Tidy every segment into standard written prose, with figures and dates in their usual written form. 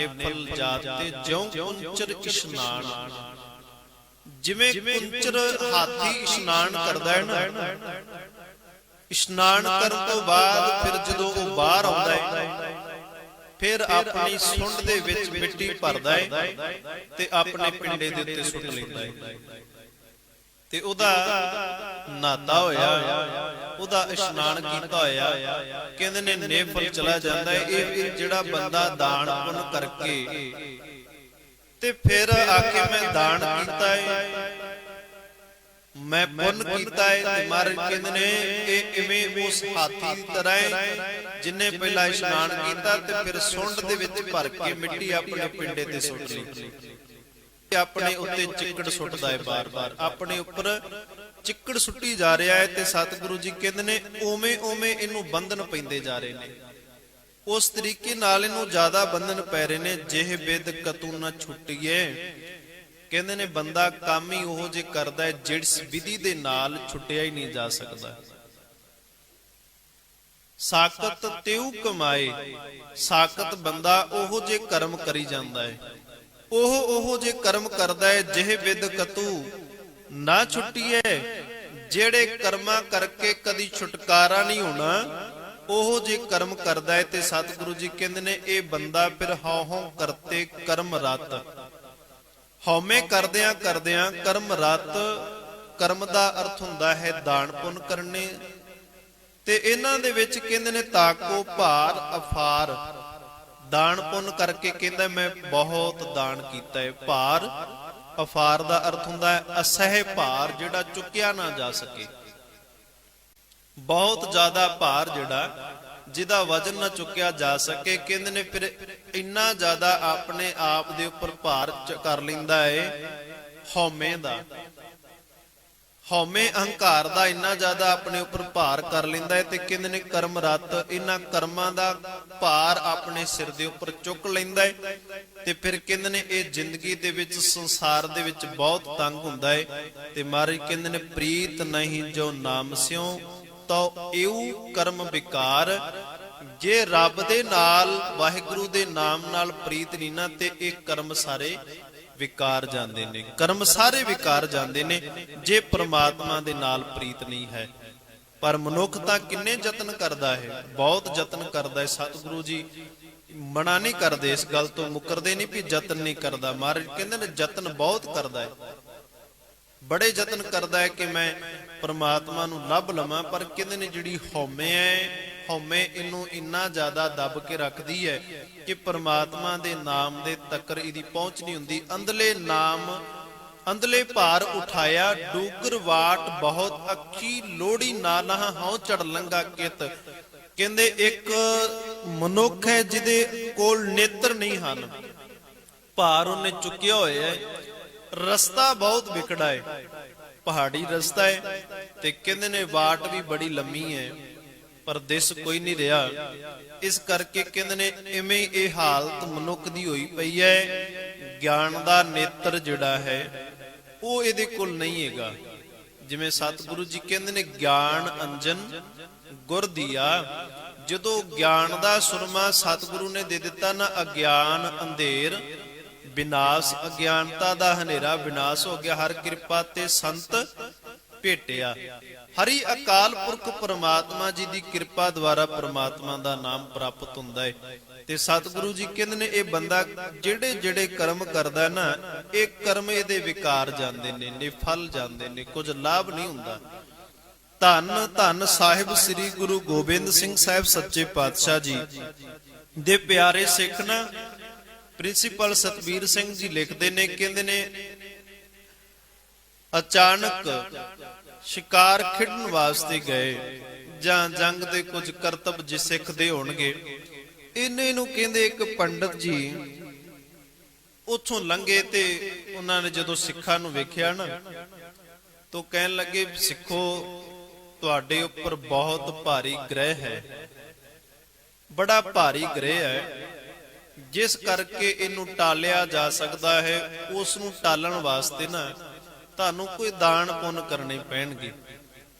ਨੇਫਲ ਜਾਤੇ ਜਿਉ ਕੁੰਚਰ ਇਸ਼ਨਾਨ। ਜਿਵੇਂ ਕੁੰਚਰ ਹਾਥੀ ਇਸ਼ਨਾਨ ਕਰਦਾ ਹੈ ਨਾ, ਇਸ਼ਨਾਨ ਕਰਨ ਤੋਂ ਬਾਅਦ ਫਿਰ ਜਦੋਂ ਉਹ ਬਾਹਰ ਆਉਂਦਾ ਹੈ, ਫਿਰ ਆਪਣੀ ਸੁੰਡ ਦੇ ਵਿੱਚ ਮਿੱਟੀ ਭਰਦਾ ਹੈ ਤੇ ਆਪਣੇ ਪਿੰਡੇ ਦੇ ਉੱਤੇ ਸੁੱਟ ਲੈਂਦਾ ਹੈ, ਤੇ ਉਹਦਾ ਨਹਾਤਾ ਹੋਇਆ, ਉਹਦਾ ਇਸ਼ਨਾਨ ਕੀਤਾ ਹੋਇਆ, ਕਹਿੰਦੇ ਨੇ ਨੇਫਲ ਚਲਾ ਜਾਂਦਾ ਹੈ। ਇਹ ਜਿਹੜਾ ਬੰਦਾ ਦਾਨ ਪੁੰਨ ਕਰਕੇ ਤੇ ਫਿਰ ਆ ਕੇ ਮੈਂ ਦਾਨ ਕੀਤਾ ਹੈ, ਮੈਂ ਪੁੰਨ ਕੀਤਾ ਹੈ, ਤੇ ਮਹਾਰਾਜ ਕਹਿੰਦੇ ਨੇ ਇਹ ਇਵੇਂ ਉਸ ਹਾਥੀ ਦੀ ਤਰ੍ਹਾਂ ਹੈ ਜਿਨੇ ਪਹਿਲਾਂ ਇਸ਼ਨਾਨ ਕੀਤਾ ਤੇ ਫਿਰ ਸੁੰਡ ਦੇ ਵਿੱਚ ਭਰ ਕੇ ਮਿੱਟੀ ਆਪਣੇ ਪਿੰਡੇ ਤੇ ਸੁੱਟ ਲਈ, ਆਪਣੇ ਉੱਤੇ ਚਿੱਕੜ ਸੁੱਟਦਾ ਹੈ, ਬਾਰ-ਬਾਰ ਆਪਣੇ ਉੱਪਰ ਚਿੱਕੜ ਸੁੱਟੀ ਜਾ ਰਿਹਾ ਹੈ। ਤੇ ਸਤਿਗੁਰੂ ਜੀ ਕਹਿੰਦੇ ਨੇ ਉਵੇਂ ਉਵੇਂ ਇਹਨੂੰ ਬੰਧਨ ਪੈਂਦੇ ਜਾ ਰਹੇ ਨੇ, ਉਸ ਤਰੀਕੇ ਨਾਲ ਇਹਨੂੰ ਜ਼ਿਆਦਾ ਬੰਧਨ ਪੈ ਰਹੇ ਨੇ। ਜਿਹ ਬਿਦ ਕਤੂ ਨਾ ਛੁੱਟੀਏ, ਕਹਿੰਦੇ ਨੇ ਬੰਦਾ ਕੰਮ ਹੀ ਉਹੋ ਜੇ ਕਰਦਾ ਹੈ ਜਿਸ ਵਿਧੀ ਦੇ ਨਾਲ ਛੁੱਟਿਆ ਹੀ ਨਹੀਂ ਜਾ ਸਕਦਾ। ਸਾਕਤ ਤਿਉ ਕਮਾਏ, ਸਾਕਤ ਬੰਦਾ ਉਹੋ ਜੇ ਕਰਮ ਕਰੀ ਜਾਂਦਾ ਹੈ, ਉਹੋ ਜੇ ਕਰਮ ਕਰਦਾ ਹੈ। ਜਿਹ ਬਿਦ ਕਤੂ ਨਾ ਛੁੱਟੀਏ, ਜਿਹੜੇ ਕਰਮਾਂ ਕਰਕੇ ਕਦੀ ਛੁਟਕਾਰਾ ਨਹੀਂ ਹੋਣਾ, ਉਹੋ ਜੇ ਕਰਮ ਕਰਦਾ ਹੈ। ਤੇ ਸਤਿਗੁਰੂ ਜੀ ਕਹਿੰਦੇ ਨੇ ਇਹ ਬੰਦਾ ਫਿਰ ਹਉ ਕਰਤੇ ਕਰਮ ਰਤ, ਹਉਮੈ ਕਰਦਿਆਂ ਕਰਦਿਆਂ ਕਰਮ ਰਤ। ਕਰਮ ਦਾ ਅਰਥ ਹੁੰਦਾ ਹੈ ਦਾਨ ਪੁੰਨ ਕਰਨੇ, ਤੇ ਇਹਨਾਂ ਦੇ ਵਿੱਚ ਕਹਿੰਦੇ ਨੇ ਤਾਕੋ ਭਾਰ ਅਫਾਰ। ਦਾਨ ਪੁੰਨ ਕਰਕੇ ਕਹਿੰਦਾ ਮੈਂ ਬਹੁਤ ਦਾਨ ਕੀਤਾ ਹੈ। ਭਾਰ ਅਫਾਰ ਦਾ ਅਰਥ ਹੁੰਦਾ ਹੈ ਅਸਹਿ ਭਾਰ, ਜਿਹੜਾ ਚੁੱਕਿਆ ਨਾ ਜਾ ਸਕੇ, ਬਹੁਤ ਜ਼ਿਆਦਾ ਭਾਰ ਜਿਹੜਾ ਜਿਹਦਾ ਵਜ਼ਨ ਨਾ ਚੁੱਕਿਆ ਜਾ ਸਕੇ। ਕਹਿੰਦੇ ਨੇ ਫਿਰ ਇੰਨਾ ਜ਼ਿਆਦਾ ਆਪਣੇ ਆਪ ਦੇ ਉੱਪਰ ਭਾਰ ਕਰ ਲੈਂਦਾ ਹੈ ਹਉਮੈ ਦਾ, ਹਉਮੈ ਅਹੰਕਾਰ ਦਾ ਇੰਨਾ ਜ਼ਿਆਦਾ ਆਪਣੇ ਉੱਪਰ ਭਾਰ ਕਰ ਲੈਂਦਾ ਹੈ। ਤੇ ਕਹਿੰਦੇ ਨੇ ਕਰਮ ਰਤ, ਇਹਨਾਂ ਕਰਮਾਂ ਦਾ ਭਾਰ ਆਪਣੇ ਸਿਰ ਦੇ ਉੱਪਰ ਚੁੱਕ ਲੈਂਦਾ ਹੈ। ਤੇ ਫਿਰ ਕਹਿੰਦੇ ਨੇ ਇਹ ਜ਼ਿੰਦਗੀ ਦੇ ਵਿੱਚ ਸੰਸਾਰ ਦੇ ਵਿੱਚ ਬਹੁਤ ਤੰਗ ਹੁੰਦਾ ਹੈ। ਤੇ ਮਹਾਰਾਜ ਕਹਿੰਦੇ ਨੇ ਪ੍ਰੀਤ ਨਹੀਂ ਜੋ ਨਾਮ ਸਿਉ ਤੋ ਇਉ ਕਰਮ ਵਿਕਾਰ। ਜੇ ਰੱਬ ਦੇ ਨਾਲ ਵਾਹਿਗੁਰੂ ਦੇ ਨਾਮ ਨਾਲ ਪ੍ਰੀਤ ਨਹੀਂ ਨਾ, ਤੇ ਇਹ ਕਰਮ ਸਾਰੇ ਵਿਕਾਰ ਜਾਂਦੇ ਨੇ, ਕਰਮ ਸਾਰੇ ਵਿਕਾਰ ਜਾਂਦੇ ਨੇ ਜੇ ਪ੍ਰਮਾਤਮਾ ਦੇ ਨਾਲ ਪ੍ਰੀਤ ਨਹੀਂ ਹੈ। ਪਰ ਮਨੁੱਖ ਤਾਂ ਕਿੰਨੇ ਯਤਨ ਕਰਦਾ ਹੈ, ਬਹੁਤ ਯਤਨ ਕਰਦਾ ਹੈ। ਸਤਿਗੁਰੂ ਜੀ ਮਨਾ ਨਹੀਂ ਕਰਦੇ, ਇਸ ਗੱਲ ਤੋਂ ਮੁਕਰਦੇ ਨਹੀਂ ਵੀ ਯਤਨ ਨਹੀਂ ਕਰਦਾ। ਮਹਾਰਾਜ ਕਹਿੰਦੇ ਨੇ ਯਤਨ ਬਹੁਤ ਕਰਦਾ ਹੈ, ਬੜੇ ਯਤਨ ਕਰਦਾ ਹੈ ਕਿ ਮੈਂ ਪ੍ਰਮਾਤਮਾ ਨੂੰ ਲੱਭ ਲਵਾਂ। ਪਰ ਕਹਿੰਦੇ ਨੇ ਜਿਹੜੀ ਹਉਮੈ ਹੈ, ਹਉਮੈ ਇਹਨੂੰ ਇੰਨਾ ਜ਼ਿਆਦਾ ਦੱਬ ਕੇ ਰੱਖਦੀ ਹੈ ਕਿ ਪ੍ਰਮਾਤਮਾ ਦੇ ਨਾਮ ਦੇ ਤੱਕਰ ਇਹਦੀ ਪਹੁੰਚ ਨਹੀਂ ਹੁੰਦੀ। ਅੰਦਲੇ ਨਾਮ ਅੰਦਲੇ ਭਾਰ ਉਠਾਇਆ ਡੂਗਰ ਵਾਟ ਬਹੁਤ ਅੱਖੀ ਲੋੜੀ ਨਾ ਲਹਾ ਹਉ ਚੜ ਲੰਗਾ ਕਿਤ। ਕਹਿੰਦੇ ਇੱਕ ਮਨੁੱਖ ਹੈ ਜਿਹਦੇ ਕੋਲ ਨੇਤਰ ਨਹੀਂ ਹਨ, ਭਾਰ ਉਹਨੇ ਚੁੱਕਿਆ ਹੋਇਆ ਹੈ, ਰਸਤਾ ਬਹੁਤ ਵਿਕੜਾ ਹੈ, ਪਹਾੜੀ ਰਸਤਾ ਹੈ, ਤੇ ਕਹਿੰਦੇ ਨੇ ਵਾਟ ਵੀ ਬੜੀ ਲੰਮੀ ਹੈ ਪਰ ਦਿਸ ਕੋਈ ਨਹੀਂ ਰਿਹਾ। ਇਸ ਕਰਕੇ ਕਹਿੰਦੇ ਨੇ ਇਵੇਂ ਇਹ ਹਾਲਤ ਮਨੁੱਖ ਦੀ ਹੋਈ ਪਈ ਹੈ। ਗਿਆਨ ਦਾ ਨੇਤਰ ਜਿਹੜਾ ਹੈ ਉਹ ਇਹਦੇ ਕੋਲ ਨਹੀਂ ਹੈਗਾ। ਜਿਵੇਂ ਸਤਿਗੁਰੂ ਜੀ ਕਹਿੰਦੇ ਨੇ ਗਿਆਨ ਅੰਜਨ ਗੁਰ ਦੀਆ, ਜਦੋਂ ਗਿਆਨ ਦਾ ਸੁਰਮਾ ਸਤਿਗੁਰੂ ਨੇ ਦੇ ਦਿੱਤਾ ਨਾ, ਅਗਿਆਨ ਅੰਧੇਰ ਵਿਨਾਸ਼, ਅਗਿਆਨਤਾ ਦਾ ਹਨੇਰਾ ਵਿਨਾਸ਼ ਹੋ ਗਿਆ। ਹਰ ਕਿਰਪਾ ਤੇ ਸੰਤ ਭੇਟਿਆ। ਹਰੀ ਅਕਾਲ ਪੁਰਖ ਪ੍ਰਮਾਤਮਾ ਜੀ ਦੀ ਕਿਰਪਾ ਦੁਆਰਾ ਪ੍ਰਮਾਤਮਾ ਦਾ ਨਾਮ ਪ੍ਰਾਪਤ ਹੁੰਦਾ ਹੈ। ਤੇ ਸਤਿਗੁਰੂ ਜੀ ਕਹਿੰਦੇ ਨੇ ਇਹ ਬੰਦਾ ਜਿਹੜੇ ਜਿਹੜੇ ਕਰਮ ਕਰਦਾ ਨਾ, ਇਹ ਕਰਮ ਇਹਦੇ ਵਿਕਾਰ ਜਾਂਦੇ ਨੇ, ਨਿਫਲ ਜਾਂਦੇ ਨੇ, ਕੁਝ ਲਾਭ ਨਹੀਂ ਹੁੰਦਾ। ਧੰਨ ਧੰਨ ਸਾਹਿਬ ਸ੍ਰੀ ਗੁਰੂ ਗੋਬਿੰਦ ਸਿੰਘ ਸਾਹਿਬ ਸੱਚੇ ਪਾਤਸ਼ਾਹ ਜੀ ਦੇ ਪਿਆਰੇ ਸਿੱਖ ਨਾ ਪ੍ਰਿੰਸੀਪਲ ਸਤਬੀਰ ਸਿੰਘ ਜੀ ਲਿਖਦੇ ਨੇ, ਕਹਿੰਦੇ ਨੇ ਅਚਾਨਕ ਸ਼ਿਕਾਰ ਖੇਡਣ ਵਾਸਤੇ ਗਏ ਜਾਂ ਜੰਗ ਦੇ ਕੁਝ ਕਰਤੱਵ ਜੇ ਸਿੱਖ ਦੇ ਹੋਣਗੇ, ਇਹਨੇ ਨੂੰ ਕਹਿੰਦੇ ਇੱਕ ਪੰਡਤ ਜੀ ਉੱਥੋਂ ਲੰਘੇ ਤੇ ਉਹਨਾਂ ਨੇ ਜਦੋਂ ਸਿੱਖਾਂ ਨੂੰ ਵੇਖਿਆ ਨਾ ਤਾਂ ਕਹਿਣ ਲੱਗੇ ਸਿੱਖੋ ਤੁਹਾਡੇ ਉੱਪਰ ਬਹੁਤ ਭਾਰੀ ਗ੍ਰਹਿ ਹੈ, ਬੜਾ ਭਾਰੀ ਗ੍ਰਹਿ ਹੈ, ਜਿਸ ਕਰਕੇ ਇਹਨੂੰ ਟਾਲਿਆ ਜਾ ਸਕਦਾ ਹੈ। ਉਸ ਨੂੰ ਟਾਲਣ ਵਾਸਤੇ ਨਾ ਤੁਹਾਨੂੰ ਕੋਈ ਦਾਨ ਪੁੰਨ ਕਰਨੇ ਪੈਣਗੇ।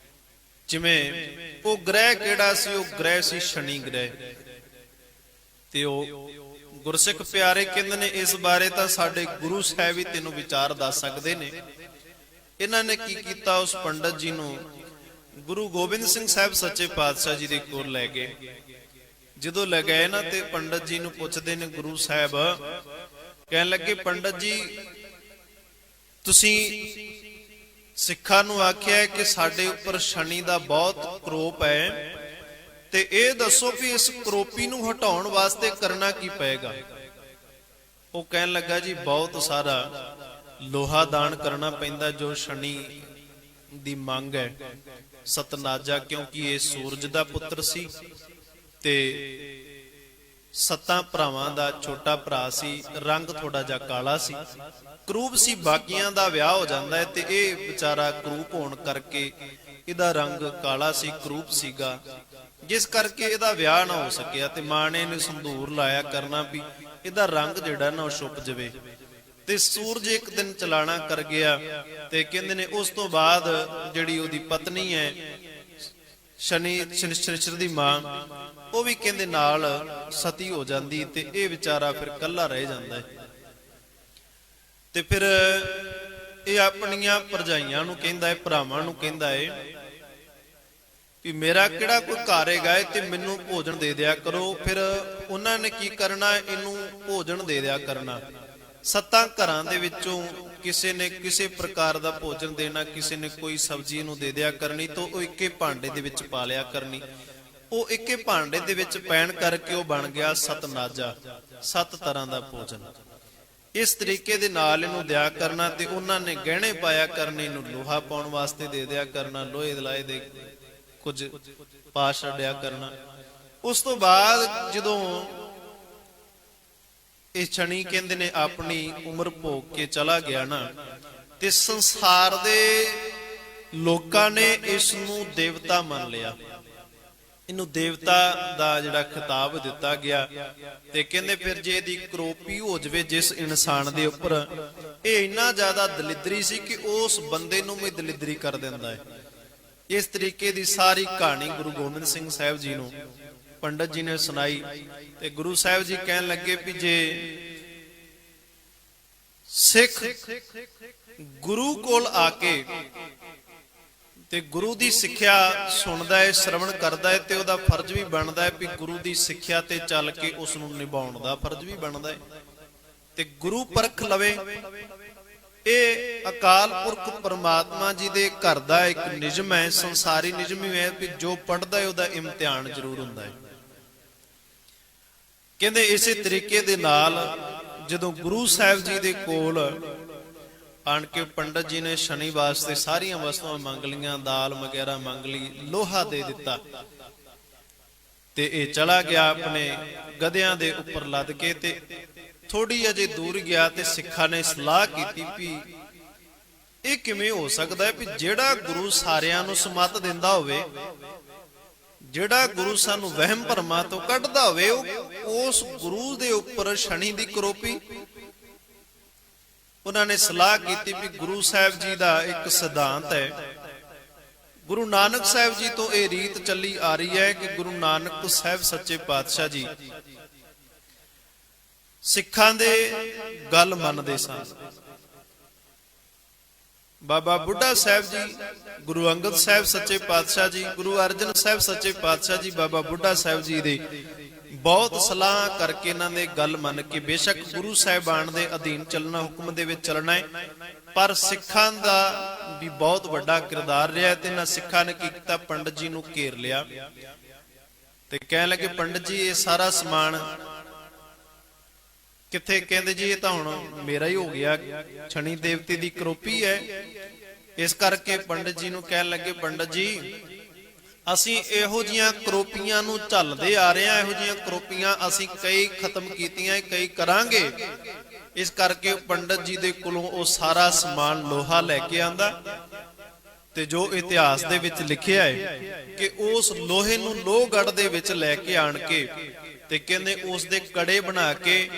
ਜਿਵੇਂ ਉਹ ਗ੍ਰਹਿ ਕਿਹੜਾ ਸੀ, ਉਹ ਗ੍ਰਹਿ ਸੀ ਸ਼ਨੀ ਗ੍ਰਹਿ। ਤੇ ਉਹ ਗੁਰਸਿੱਖ ਪਿਆਰੇ ਕਹਿੰਦੇ ਨੇ ਇਸ ਬਾਰੇ ਤਾਂ ਸਾਡੇ ਗੁਰੂ ਸਾਹਿਬ ਹੀ ਤੈਨੂੰ ਵਿਚਾਰ ਦੱਸ ਸਕਦੇ ਨੇ। ਇਹਨਾਂ ਨੇ ਕੀ ਕੀਤਾ, ਉਸ ਪੰਡਤ ਜੀ ਨੂੰ ਗੁਰੂ ਗੋਬਿੰਦ ਸਿੰਘ ਸਾਹਿਬ ਸੱਚੇ ਪਾਤਸ਼ਾਹ ਜੀ ਦੇ ਕੋਲ ਲੈ ਗਏ। ਜਦੋਂ ਲੈ ਗਏ ਨਾ ਤੇ ਪੰਡਤ ਜੀ ਨੂੰ ਪੁੱਛਦੇ ਨੇ ਗੁਰੂ ਸਾਹਿਬ, ਕਹਿਣ ਲੱਗੇ ਪੰਡਤ ਜੀ ਤੁਸੀਂ ਸਿੱਖਾਂ ਨੂੰ ਆਖਿਆ ਹੈ ਕਿ ਸਾਡੇ ਉੱਪਰ ਸ਼ਨੀ ਦਾ ਬਹੁਤ ਕਰੋਪ ਹੈ, ਤੇ ਇਹ ਦੱਸੋ ਵੀ ਇਸ ਕਰੋਪੀ ਨੂੰ ਹਟਾਉਣ ਵਾਸਤੇ ਕਰਨਾ ਕੀ ਪਏਗਾ। ਉਹ ਕਹਿਣ ਲੱਗਾ ਜੀ ਬਹੁਤ ਸਾਰਾ ਲੋਹਾ ਦਾਨ ਕਰਨਾ ਪੈਂਦਾ, ਜੋ ਸ਼ਨੀ ਦੀ ਮੰਗ ਹੈ। ਸਤਨਾਜਾ ਕਿਉਂਕਿ ਇਹ ਸੂਰਜ ਦਾ ਪੁੱਤਰ ਸੀ ਤੇ 7 ਭਰਾਵਾਂ ਦਾ ਛੋਟਾ ਭਰਾ ਸੀ, ਰੰਗ ਥੋੜਾ ਜਿਹਾ ਕਾਲਾ ਸੀ, ਕਰੂਪ ਸੀ। ਬਾਕੀਆਂ ਦਾ ਵਿਆਹ ਹੋ ਜਾਂਦਾ ਹੈ ਤੇ ਇਹ ਵਿਚਾਰਾ ਕਰੂਪ ਹੋਣ ਕਰਕੇ ਇਹਦਾ ਰੰਗ ਕਾਲਾ ਸੀ, ਕਰੂਪ ਸੀਗਾ, ਜਿਸ ਕਰਕੇ ਇਹਦਾ ਵਿਆਹ ਨਾ ਹੋ ਸਕਿਆ। ਤੇ ਮਾਂ ਨੇ ਇਹਨੂੰ ਸੰਧੂਰ ਲਾਇਆ ਕਰਨਾ ਵੀ ਇਹਦਾ ਰੰਗ ਜਿਹੜਾ ਨਾ ਉਹ ਛੁਪ ਜਾਵੇ। ਤੇ ਸੂਰਜ ਇੱਕ ਦਿਨ ਚਲਾਣਾ ਕਰ ਗਿਆ ਤੇ ਕਹਿੰਦੇ ਨੇ ਉਸ ਤੋਂ ਬਾਅਦ ਜਿਹੜੀ ਉਹਦੀ ਪਤਨੀ ਹੈ ਸ਼ਨਿਚਰ ਦੀ ਮਾਂ, ਉਹ ਵੀ ਕਹਿੰਦੇ ਨਾਲ ਸਤੀ ਹੋ ਜਾਂਦੀ ਤੇ ਇਹ ਵਿਚਾਰਾ ਫਿਰ ਇਕੱਲਾ ਰਹਿ ਜਾਂਦਾ ਹੈ। ਤੇ ਫਿਰ ਇਹ ਆਪਣੀਆਂ ਭਰਜਾਈਆਂ ਨੂੰ ਕਹਿੰਦਾ ਹੈ, ਭਰਾਵਾਂ ਨੂੰ ਕਹਿੰਦਾ ਹੈ ਵੀ ਮੇਰਾ ਕਿਹੜਾ ਕੋਈ ਘਰ ਹੈਗਾ ਤੇ ਮੈਨੂੰ ਭੋਜਨ ਦੇ ਦਿਆ ਕਰੋ। ਫਿਰ ਉਹਨਾਂ ਨੇ ਕੀ ਕਰਨਾ, ਇਹਨੂੰ ਭੋਜਨ ਦੇ ਦਿਆ ਕਰਨਾ। 7 ਘਰਾਂ ਦੇ ਵਿੱਚੋਂ ਕਿਸੇ ਨੇ ਕਿਸੇ ਪ੍ਰਕਾਰ ਦਾ ਭੋਜਨ ਦੇਣਾ, ਕਿਸੇ ਨੇ ਕੋਈ ਸਬਜ਼ੀ ਨੂੰ ਦੇ ਦਿਆ ਕਰਨੀ, ਤਾਂ ਉਹ ਇੱਕੇ ਭਾਂਡੇ ਦੇ ਵਿੱਚ ਪਾ ਲਿਆ ਕਰਨੀ। ਉਹ ਇੱਕੇ ਭਾਂਡੇ ਦੇ ਵਿੱਚ ਪੈਣ ਕਰਕੇ ਉਹ ਬਣ ਗਿਆ ਸਤਨਾਜਾ, 7 ਤਰ੍ਹਾਂ ਦਾ ਭੋਜਨ। ਇਸ ਤਰੀਕੇ ਦੇ ਨਾਲ ਇਹਨੂੰ ਦਿਆ ਕਰਨਾ। ਤੇ ਉਹਨਾਂ ਨੇ ਗਹਿਣੇ ਪਾਇਆ ਕਰਨੇ, ਇਹਨੂੰ ਲੋਹਾ ਪਾਉਣ ਵਾਸਤੇ ਦੇ ਦਿਆ ਕਰਨਾ, ਲੋਹੇ ਦਲਾਏ ਦੇ ਕੁਝ ਪਾ ਛੱਡਿਆ ਕਰਨਾ। ਉਸ ਤੋਂ ਬਾਅਦ ਜਦੋਂ ਇਹ ਸ਼ਨੀ ਕਹਿੰਦੇ ਨੇ ਆਪਣੀ ਉਮਰ ਭੋਗ ਕੇ ਚਲਾ ਗਿਆ ਨਾ, ਤੇ ਸੰਸਾਰ ਦੇ ਲੋਕਾਂ ਨੇ ਇਸ ਨੂੰ ਦੇਵਤਾ ਮੰਨ ਲਿਆ। ਇਹਨੂੰ ਦੇਵਤਾ ਦਾ ਜਿਹੜਾ ਖਿਤਾਬ ਦਿੱਤਾ ਗਿਆ। ਤੇ ਕਹਿੰਦੇ ਫਿਰ ਜੇ ਇਹਦੀ ਕਰੋਪੀ ਹੋ ਜਾਵੇ ਜਿਸ ਇਨਸਾਨ ਦੇ ਉੱਪਰ, ਇਹ ਇੰਨਾ ਜ਼ਿਆਦਾ ਦਲਿਦਰੀ ਸੀ ਕਿ ਉਸ ਬੰਦੇ ਨੂੰ ਵੀ ਦਲਿਦਰੀ ਕਰ ਦਿੰਦਾ ਹੈ। ਇਸ ਤਰੀਕੇ ਦੀ ਸਾਰੀ ਕਹਾਣੀ ਗੁਰੂ ਗੋਬਿੰਦ ਸਿੰਘ ਸਾਹਿਬ ਜੀ ਨੂੰ ਪੰਡਤ ਜੀ ਨੇ ਸੁਣਾਈ। ਤੇ ਗੁਰੂ ਸਾਹਿਬ ਜੀ ਕਹਿਣ ਲੱਗੇ ਵੀ ਜੇ ਸਿੱਖ ਗੁਰੂ ਕੋਲ ਆ ਕੇ ਤੇ ਗੁਰੂ ਦੀ ਸਿੱਖਿਆ ਸੁਣਦਾ ਹੈ, ਸ਼ਰਵਣ ਕਰਦਾ ਹੈ, ਤੇ ਉਹਦਾ ਫਰਜ਼ ਵੀ ਬਣਦਾ ਹੈ ਵੀ ਗੁਰੂ ਦੀ ਸਿੱਖਿਆ ਤੇ ਚੱਲ ਕੇ ਉਸ ਨੂੰ ਨਿਭਾਉਣ ਦਾ ਫਰਜ਼ ਵੀ ਬਣਦਾ ਹੈ, ਤੇ ਗੁਰੂ ਪਰਖ ਲਵੇ। ਇਹ ਅਕਾਲ ਪੁਰਖ ਪਰਮਾਤਮਾ ਜੀ ਦੇ ਘਰ ਦਾ ਇੱਕ ਨਿਯਮ ਹੈ, ਸੰਸਾਰੀ ਨਿਯਮ ਹੀ ਹੈ ਵੀ ਜੋ ਪੜਦਾ ਹੈ ਉਹਦਾ ਇਮਤਿਹਾਨ ਜ਼ਰੂਰ ਹੁੰਦਾ ਹੈ। ਕਹਿੰਦੇ ਇਸੇ ਤਰੀਕੇ ਦੇ ਨਾਲ ਜਦੋਂ ਗੁਰੂ ਸਾਹਿਬ ਜੀ ਦੇ ਕੋਲ ਆਣ ਕੇ ਪੰਡਤ ਜੀ ਨੇ ਸ਼ਨੀ ਵਾਸਤੇ ਸਾਰੀਆਂ ਵਸਤੂਆਂ ਮੰਗ ਲਈਆਂ, ਦਾਲ ਵਗੈਰਾ ਮੰਗ ਲਈ, ਲੋਹਾ ਦੇ ਦਿੱਤਾ, ਤੇ ਇਹ ਚਲਾ ਗਿਆ ਆਪਣੇ ਗਧਿਆਂ ਦੇ ਉੱਪਰ ਲੱਦ ਕੇ। ਤੇ ਥੋੜੀ ਅਜੇ ਦੂਰ ਗਿਆ ਤੇ ਸਿੱਖਾਂ ਨੇ ਸਲਾਹ ਕੀਤੀ ਵੀ ਇਹ ਕਿਵੇਂ ਹੋ ਸਕਦਾ ਹੈ ਵੀ ਜਿਹੜਾ ਗੁਰੂ ਸਾਰਿਆਂ ਨੂੰ ਸਮਤ ਦਿੰਦਾ ਹੋਵੇ, ਜਿਹੜਾ ਗੁਰੂ ਸਾਨੂੰ ਵਹਿਮ ਭਰਮਾਂ ਤੋਂ ਕੱਢਦਾ ਹੋਵੇ, ਉਸ ਗੁਰੂ ਦੇ ਉੱਪਰ ਸ਼ਨੀ ਦੀ ਕਰੋਪੀ। ਉਹਨਾਂ ਨੇ ਸਲਾਹ ਕੀਤੀ ਵੀ ਗੁਰੂ ਸਾਹਿਬ ਜੀ ਦਾ ਇੱਕ ਸਿਧਾਂਤ ਹੈ, ਗੁਰੂ ਨਾਨਕ ਸਾਹਿਬ ਜੀ ਤੋਂ ਇਹ ਰੀਤ ਚੱਲੀ ਆ ਰਹੀ ਹੈ ਕਿ ਗੁਰੂ ਨਾਨਕ ਸਾਹਿਬ ਸੱਚੇ ਪਾਤਸ਼ਾਹ ਜੀ ਸਿੱਖਾਂ ਦੇ ਗੱਲ ਮੰਨਦੇ ਸਨ। ਬਾਬਾ ਬੁੱਢਾ ਸਾਹਿਬ ਜੀ, ਗੁਰੂ ਅੰਗਦ ਸਾਹਿਬ ਸੱਚੇ ਪਾਤਸ਼ਾਹ ਜੀ, ਗੁਰੂ ਅਰਜਨ ਸਾਹਿਬ ਸੱਚੇ ਪਾਤਸ਼ਾਹ ਜੀ, ਬਾਬਾ ਬੁੱਢਾ ਸਾਹਿਬ ਜੀ ਦੇ ਬਹੁਤ ਸਲਾਹ ਕਰਕੇ ਇਹਨਾਂ ਦੇ ਗੱਲ ਮੰਨ ਕੇ, ਬੇਸ਼ੱਕ ਗੁਰੂ ਸਾਹਿਬਾਨ ਦੇ ਅਧੀਨ ਚੱਲਣਾ, ਹੁਕਮ ਦੇ ਵਿੱਚ ਚੱਲਣਾ ਹੈ, ਪਰ ਸਿੱਖਾਂ ਦਾ ਵੀ ਬਹੁਤ ਵੱਡਾ ਕਿਰਦਾਰ ਰਿਹਾ। ਤੇ ਇਹਨਾਂ ਸਿੱਖਾਂ ਨੇ ਕੀ ਕੀਤਾ, ਪੰਡਤ ਜੀ ਨੂੰ ਘੇਰ ਲਿਆ ਤੇ ਕਹਿਣ ਲੱਗੇ ਪੰਡਤ ਜੀ ਇਹ ਸਾਰਾ ਸਮਾਨ ਕਿੱਥੇ? ਕਹਿੰਦੇ ਜੀ ਇਹ ਤਾਂ ਹੁਣ ਮੇਰਾ ਹੀ ਹੋ ਗਿਆ, ਸ਼ਨੀ ਦੇਵਤੇ ਦੀ ਕਰੋਪੀ ਹੈ। ਇਸ ਕਰਕੇ ਪੰਡਤ ਜੀ ਨੂੰ ਕਹਿਣ ਲੱਗੇ ਪੰਡਤ ਜੀ ਅਸੀਂ ਇਹੋ ਜੀਆਂ ਕਰੋਪੀਆਂ ਨੂੰ ਝੱਲਦੇ ਆ ਰਹੇ ਹਾਂ, ਇਹੋ ਜੀਆਂ ਕਰੋਪੀਆਂ ਅਸੀਂ ਕਈ ਖਤਮ ਕੀਤੀਆਂ, ਕਈ ਕਰਾਂਗੇ। ਇਸ ਕਰਕੇ ਪੰਡਤ ਜੀ ਦੇ ਕੋਲੋਂ ਉਹ ਸਾਰਾ ਸਮਾਨ ਲੋਹਾ ਲੈ ਕੇ ਆਂਦਾ, ਤੇ ਜੋ ਇਤਿਹਾਸ ਦੇ ਵਿੱਚ ਲਿਖਿਆ ਹੈ ਕਿ ਉਸ ਲੋਹੇ ਨੂੰ ਲੋਹਗੜ੍ਹ ਦੇ ਵਿੱਚ ਲੈ ਕੇ ਆਣ ਕੇ ਤੇ ਕਹਿੰਦੇ ਉਸ ਦੇ ਕੜੇ ਬਣਾ ਕੇ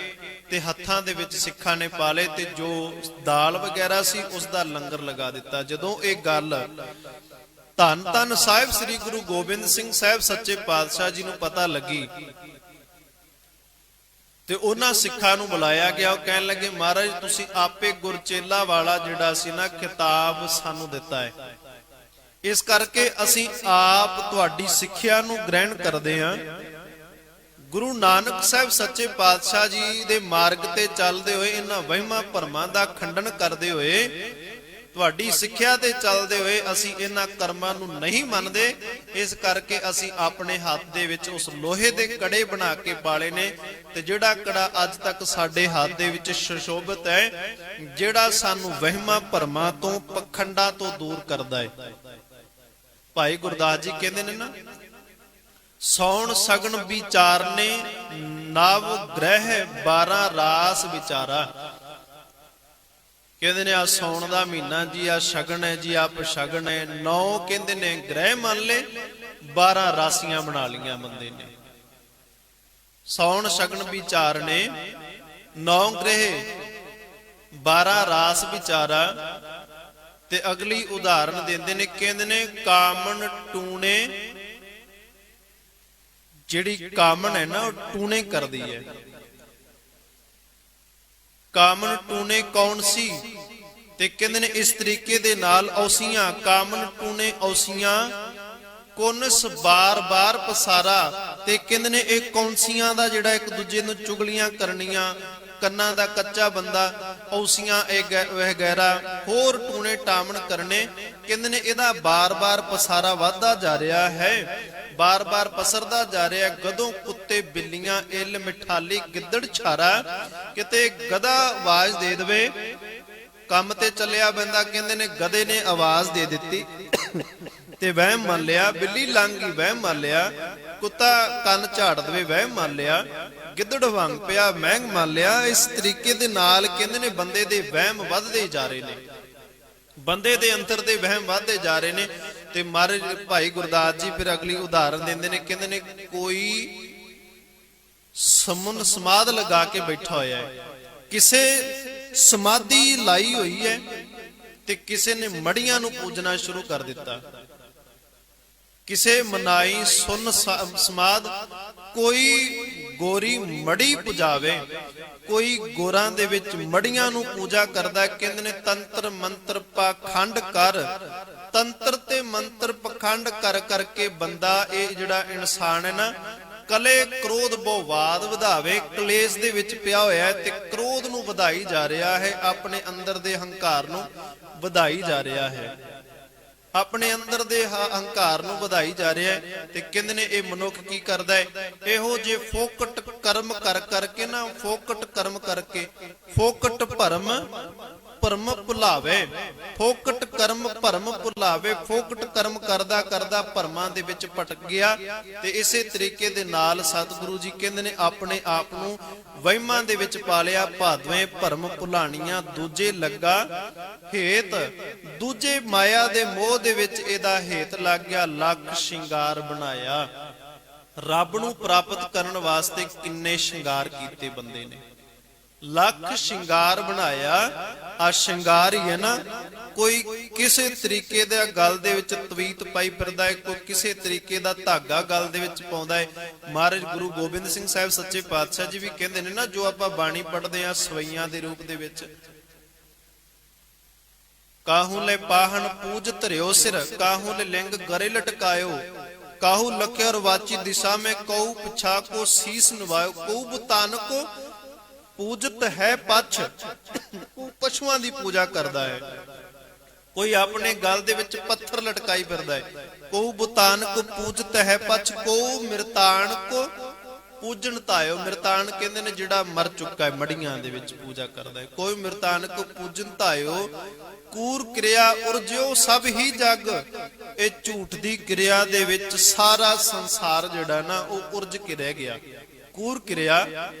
ਤੇ ਹੱਥਾਂ ਦੇ ਵਿੱਚ ਸਿੱਖਾਂ ਨੇ ਪਾ ਲਏ, ਤੇ ਜੋ ਦਾਲ ਵਗੈਰਾ ਸੀ ਉਸ ਦਾ ਲੰਗਰ ਲਗਾ ਦਿੱਤਾ। ਜਦੋਂ ਇਹ ਗੱਲ ਧੰਨ ਧੰਨ ਸਾਹਿਬ ਸ੍ਰੀ ਗੁਰੂ ਗੋਬਿੰਦ ਸਿੰਘ ਸਾਹਿਬ ਸੱਚੇ ਪਾਤਸ਼ਾਹ ਜੀ ਨੂੰ ਪਤਾ ਲੱਗੀ ਤੇ ਉਹਨਾਂ ਸਿੱਖਾਂ ਨੂੰ ਬੁਲਾਇਆ ਗਿਆ। ਉਹ ਕਹਿਣ ਲੱਗੇ ਮਹਾਰਾਜ ਤੁਸੀਂ ਆਪੇ ਗੁਰਚੇਲਾ ਵਾਲਾ ਜਿਹੜਾ ਸੀ ਨਾ ਖਿਤਾਬ ਸਾਨੂੰ ਦਿੱਤਾ ਹੈ, ਇਸ ਕਰਕੇ ਅਸੀਂ ਆਪ ਤੁਹਾਡੀ ਸਿੱਖਿਆ ਨੂੰ ਗ੍ਰਹਿਣ ਕਰਦੇ ਹਾਂ। ਗੁਰੂ ਨਾਨਕ ਸਾਹਿਬ ਸੱਚੇ ਪਾਤਸ਼ਾਹ ਜੀ ਦੇ ਮਾਰਗ ਤੇ ਚੱਲਦੇ ਹੋਏ, ਇਹਨਾਂ ਵਹਿਮਾਂ ਭਰਮਾਂ ਦਾ ਖੰਡਨ ਕਰਦੇ ਹੋਏ, ਤੁਹਾਡੀ ਸਿੱਖਿਆ ਤੇ ਚੱਲਦੇ ਹੋਏ ਅਸੀਂ ਇਹਨਾਂ ਕਰਮਾਂ ਨੂੰ ਨਹੀਂ ਮੰਨਦੇ, ਇਸ ਕਰਕੇ ਅਸੀਂ ਆਪਣੇ ਹੱਥ ਦੇ ਵਿੱਚ ਉਸ ਲੋਹੇ ਦੇ ਕੜੇ ਬਣਾ ਕੇ ਪਾਲੇ ਨੇ, ਤੇ ਜਿਹੜਾ ਕੜਾ ਅੱਜ ਤੱਕ ਸਾਡੇ ਹੱਥ ਦੇ ਵਿੱਚ ਸੁਸ਼ੋਭਿਤ ਹੈ, ਜਿਹੜਾ ਸਾਨੂੰ ਵਹਿਮਾਂ ਭਰਮਾਂ ਤੋਂ ਪਖੰਡਾਂ ਤੋਂ ਦੂਰ ਕਰਦਾ ਹੈ। ਭਾਈ ਗੁਰਦਾਸ ਜੀ ਕਹਿੰਦੇ ਨੇ ਨਾ, ਸੌਣ ਸਗਨ ਵਿਚਾਰਨੇ ਨਵ ਗ੍ਰਹਿ 12 ਰਾਸ ਵਿਚਾਰਾ। ਕਹਿੰਦੇ ਨੇ ਆ ਸੌਣ ਦਾ ਮਹੀਨਾ ਜੀ, ਆ ਸ਼ਗਨ ਹੈ ਜੀ, ਆਪ ਸ਼ਗਨ ਹੈ। 9 ਕਹਿੰਦੇ ਨੇ ਗ੍ਰਹਿ ਮੰਨ ਲੈ, 12 ਰਾਸੀਆਂ ਬਣਾ ਲੀਆਂ ਬੰਦੇ ਨੇ। ਸੌਣ ਸ਼ਗਨ ਵਿਚਾਰਨੇ 9 ਗ੍ਰਹਿ 12 ਰਾਸ ਵਿਚਾਰਾ। ਤੇ ਅਗਲੀ ਉਦਾਹਰਨ ਦਿੰਦੇ ਨੇ, ਕਹਿੰਦੇ ਨੇ ਕਾਮਨ ਟੂਣੇ, ਜਿਹੜੀ ਕਾਮਨ ਹੈ ਨਾ ਉਹ ਟੂਣੇ ਕਰਦੀ ਹੈ। ਕਾਮਨ ਟੂਣੇ ਕੌਣ ਸੀ? ਤੇ ਕਹਿੰਦੇ ਨੇ ਇਸ ਤਰੀਕੇ ਦੇ ਨਾਲ ਔਸੀਆਂ, ਕਾਮਨ ਟੂਣੇ ਔਸੀਆਂ ਕੋਨਸ ਬਾਰ-ਬਾਰ ਪਸਾਰਾ। ਤੇ ਕਹਿੰਦੇ ਨੇ ਇਹ ਕੌਂਸੀਆਂ ਦਾ ਜਿਹੜਾ ਇੱਕ ਦੂਜੇ ਨੂੰ ਚੁਗਲੀਆਂ ਕਰਨੀਆਂ, ਕੰਨਾਂ ਦਾ ਕੱਚਾ ਬੰਦਾ, ਔਸੀਆਂ ਇਹ ਗਹਿਰਾ, ਹੋਰ ਟੂਣੇ ਟਾਮਣ ਕਰਨੇ। ਕਹਿੰਦੇ ਨੇ ਇਹਦਾ ਬਾਰ-ਬਾਰ ਪਸਾਰਾ ਵੱਧਦਾ ਜਾ ਰਿਹਾ ਹੈ, ਬਾਰ-ਬਾਰ ਪਸਰਦਾ ਜਾ ਰਿਹਾ। ਗਧੋਂ ਕੁੱਤੇ ਬਿੱਲੀਆਂ ਇੱਲ ਮਿਠਾਲੀ ਗਿੱਦੜ ਛਾਰਾ। ਕਿਤੇ ਗਧਾ ਆਵਾਜ਼ ਦੇ ਦੇਵੇ, ਕੰਮ ਤੇ ਚੱਲਿਆ ਬੰਦਾ, ਕਹਿੰਦੇ ਨੇ ਗਧੇ ਨੇ ਆਵਾਜ਼ ਦੇ ਦਿੱਤੀ ਤੇ ਵਹਿਮ ਮੰਨ ਲਿਆ, ਬਿੱਲੀ ਲੰਘ ਗਈ ਵਹਿਮ ਮੰਨ ਲਿਆ, ਕੁੱਤਾ ਕੰਨ ਝਾੜ ਦੇਵੇ ਵਹਿਮ ਮੰਨ ਲਿਆ, ਗਿੱਦੜ ਵਾਂਗ ਪਿਆ ਮਹਿੰਗ ਮੰਨ ਲਿਆ। ਇਸ ਤਰੀਕੇ ਦੇ ਨਾਲ ਕਹਿੰਦੇ ਨੇ ਬੰਦੇ ਦੇ ਵਹਿਮ ਵੱਧਦੇ ਜਾ ਰਹੇ ਨੇ, ਬੰਦੇ ਦੇ ਅੰਦਰ ਦੇ ਵਹਿਮ ਵੱਧਦੇ ਜਾ ਰਹੇ ਨੇ। ਤੇ ਮਹਾਰਾਜ ਭਾਈ ਗੁਰਦਾਸ ਜੀ ਫਿਰ ਅਗਲੀ ਉਦਾਹਰਨ ਦਿੰਦੇ ਨੇ, ਕਹਿੰਦੇ ਨੇ ਕੋਈ ਸਮੁੰਨ ਸਮਾਧ ਲਗਾ ਕੇ ਬੈਠਾ ਹੋਇਆ ਹੈ, ਕਿਸੇ ਸਮਾਧੀ ਲਾਈ ਹੋਈ ਹੈ, ਤੇ ਕਿਸੇ ਨੇ ਮੜੀਆਂ ਨੂੰ ਪੂਜਣਾ ਸ਼ੁਰੂ ਕਰ ਦਿੱਤਾ। ਕਿਸੇ ਮਨਾਈ ਸੁਨ ਸਮਾਧ, ਕੋਈ ਗੋਰੀ ਮੜੀ ਪੁਜਾਵੇ, ਕੋਈ ਗੋਰਾਂ ਦੇ ਵਿੱਚ ਮੜੀਆਂ ਨੂੰ ਪੂਜਾ ਕਰਦਾ। ਕਹਿੰਦੇ ਨੇ ਤੰਤਰ ਮੰਤਰ ਪਾਖੰਡ ਕਰ, ਤੰਤਰ ਤੇ ਮੰਤਰ ਪਖੰਡ ਕਰ ਕਰਕੇ ਬੰਦਾ, ਇਹ ਜਿਹੜਾ ਇਨਸਾਨ ਹੈ ਨਾ, ਕਲੇ ਕ੍ਰੋਧ ਬੋਵਾਦ ਵਧਾਵੇ, ਕਲੇਸ਼ ਦੇ ਵਿੱਚ ਪਿਆ ਹੋਇਆ ਹੈ ਤੇ ਕ੍ਰੋਧ ਨੂੰ ਵਧਾਈ ਜਾ ਰਿਹਾ ਹੈ, ਆਪਣੇ ਅੰਦਰ ਦੇ ਹੰਕਾਰ ਨੂੰ ਵਧਾਈ ਜਾ ਰਿਹਾ ਹੈ, ਆਪਣੇ ਅੰਦਰ ਦੇ ਹੰਕਾਰ ਨੂੰ ਵਧਾਈ ਜਾ ਰਿਹਾ ਹੈ। ਤੇ ਕਹਿੰਦੇ ਨੇ ਇਹ ਮਨੁੱਖ ਕੀ ਕਰਦਾ ਹੈ? ਇਹੋ ਜੇ ਫੋਕਟ ਕਰਮ ਕਰ ਕਰਕੇ ਨਾ, ਫੋਕਟ ਕਰਮ ਕਰਕੇ, ਫੋਕਟ ਭਰਮ ਭਰਮ ਭੁਲਾਵੇ, ਫੋਕਟ ਕਰਮ ਭਰਮ ਭੁਲਾਵੇ। ਫੋਕਟ ਕਰਮ ਕਰਦਾ ਕਰਦਾ ਭਰਮਾਂ ਦੇ ਵਿੱਚ ਭਟਕ ਗਿਆ। ਤੇ ਇਸੇ ਤਰੀਕੇ ਦੇ ਨਾਲ ਸਤਿਗੁਰੂ ਜੀ ਕਹਿੰਦੇ ਨੇ ਆਪਣੇ ਆਪ ਨੂੰ ਵਹਿਮਾਂ ਦੇ ਵਿੱਚ ਪਾ ਲਿਆ। ਭਾਦਵੇਂ ਭਰਮ ਭੁਲਾਣੀਆਂ ਦੂਜੇ ਲੱਗਾ ਹੇਤ, ਦੂਜੇ ਮਾਇਆ ਦੇ ਮੋਹ ਦੇ ਵਿੱਚ ਇਹਦਾ ਹੇਤ ਲੱਗ ਗਿਆ। ਲੱਖ ਸ਼ਿੰਗਾਰ ਬਣਾਇਆ, ਰੱਬ ਨੂੰ ਪ੍ਰਾਪਤ ਕਰਨ ਵਾਸਤੇ ਕਿੰਨੇ ਸ਼ਿੰਗਾਰ ਕੀਤੇ ਬੰਦੇ ਨੇ, ਲੱਖ ਸ਼ਿੰਗਾਰ ਬਣਾਇਆ। ਆ ਸ਼ਿੰਗਾਰ ਹੀ ਹੈ ਨਾ, ਕੋਈ ਕਿਸੇ ਤਰੀਕੇ ਦਾ ਗਲ ਦੇ ਵਿੱਚ ਤਵੀਤ ਪਾਈ ਫਿਰਦਾ ਹੈ, ਕੋਈ ਕਿਸੇ ਤਰੀਕੇ ਦਾ ਧਾਗਾ ਗਲ ਦੇ ਵਿੱਚ ਪਾਉਂਦਾ ਹੈ। ਮਹਾਰਾਜ ਗੁਰੂ ਗੋਬਿੰਦ ਸਿੰਘ ਸਾਹਿਬ ਸੱਚੇ ਪਾਤਸ਼ਾਹ ਜੀ ਵੀ ਕਹਿੰਦੇ ਨੇ ਨਾ, ਜੋ ਆਪਾਂ ਬਾਣੀ ਪੜ੍ਹਦੇ ਆ ਸਵਈਆਂ ਦੇ ਰੂਪ ਦੇ ਵਿੱਚ, ਕਾਹੂ ਲੈ ਪਾਹਣ ਪੂਜ ਧਰਿਓ ਸਿਰ, ਕਾਹੂ ਲੈ ਲਿੰਗ ਗਰੇ ਲਟਕਾਇਓ, ਕਾਹੂ ਲਖਿਓ ਰਵਾਚੀ ਦਿਸ਼ਾ में ਕਉ ਪਿਛਾ ਕੋ ਸੀਸ ਨਵਾਇਓ, ਕਉ ਬੁਤਾਨ ਕੋ ਪੂਜਤ ਹੈ ਪਛ, ਪਸ਼ੂਆਂ ਦੀ ਪੂਜਾ ਕਰਦਾ ਹੈ। ਕੋਈ ਆਪਣੇ ਗਲ ਦੇ ਵਿੱਚ ਪੱਥਰ ਲਟਕਾਈ ਫਿਰਦਾ ਹੈ। ਕਉ ਬੁਤਾਨ ਕੋ ਪੂਜਤ ਹੈ ਪਛ, ਕਉ ਮਿਰਤਾਨ ਕੋ ਪੂਜਣ ਧਾਇਓ। ਮਿਰਤਾਨ ਕਹਿੰਦੇ ਨੇ ਜਿਹੜਾ ਮਰ ਚੁੱਕਾ ਹੈ, ਮੜੀਆਂ ਦੇ ਵਿੱਚ ਪੂਜਾ ਕਰਦਾ ਹੈ। ਕੋਈ ਮਿਰਤਾਨ ਕੋ ਪੂਜਣ ਧਾਇਓ, ਕੂਰ ਕਿਰਿਆ ਉਰਜਿਓ ਸਭ ਹੀ ਜਗ। ਇਹ ਝੂਠ ਦੀ ਕਿਰਿਆ ਦੇ ਵਿੱਚ ਸਾਰਾ ਸੰਸਾਰ ਜਿਹੜਾ ਨਾ ਉਹ ਉਰਜ ਕੇ ਰਹਿ ਗਿਆ। ਕੂਰ ਕਿਰਿਆ